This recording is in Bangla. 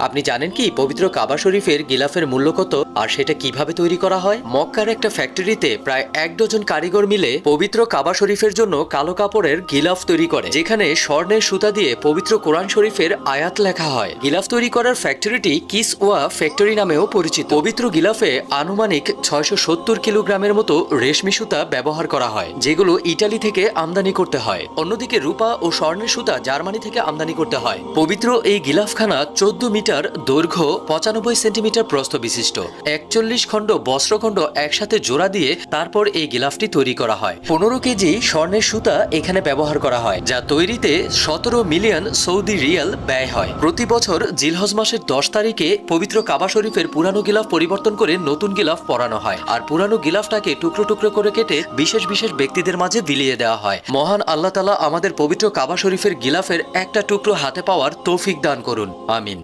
আপনি জানেন কি পবিত্র কাবা শরীফের গিলাফের মূল্য কত আর সেটা কিভাবে তৈরি করা হয়? মক্কার একটা ফ্যাক্টরিতে প্রায় 1 ডজন কারিগর মিলে পবিত্র কাবা শরীফের জন্য কালো কাপড়ের গিলাফ তৈরি করে, যেখানে স্বর্ণের সুতা দিয়ে পবিত্র কোরআন শরীফের আয়াত লেখা হয়। গিলাফ তৈরি করার ফ্যাক্টরিটি কিসওয়া ফ্যাক্টরি নামেও পরিচিত। পবিত্র গিলাফে আনুমানিক 670 কিলোগ্রামের মতো রেশমি সুতা ব্যবহার করা হয়, যেগুলো ইটালি থেকে আমদানি করতে হয়। অন্যদিকে রূপা ও স্বর্ণের সুতা জার্মানি থেকে আমদানি করতে হয়। পবিত্র এই গিলাফখানা 14 মিটার দৈর্ঘ্য, 95 সেন্টিমিটার প্রস্থ বিশিষ্ট। 41 খণ্ড বস্ত্রখণ্ড একসাথে জোড়া দিয়ে তারপর এই গিলাফটি তৈরি করা হয়। 15 কেজি স্বর্ণের সুতা এখানে ব্যবহার করা হয়, যা তৈরিতে 17 মিলিয়ন সৌদি রিয়াল ব্যয় হয়। প্রতি বছর জিলহজ মাসের 10 তারিখে পবিত্র কাবা শরীফের পুরানো গিলাফ পরিবর্তন করে নতুন গিলাফ পরানো হয়, আর পুরানো গিলাফটাকে টুকরো টুকরো করে কেটে বিশেষ বিশেষ ব্যক্তিদের মাঝে বিলিয়ে দেওয়া হয়। মহান আল্লাহ তাআলা আমাদের পবিত্র কাবা শরীফের গিলাফের একটা টুকরো হাতে পাওয়ার তৌফিক দান করুন, আমিন।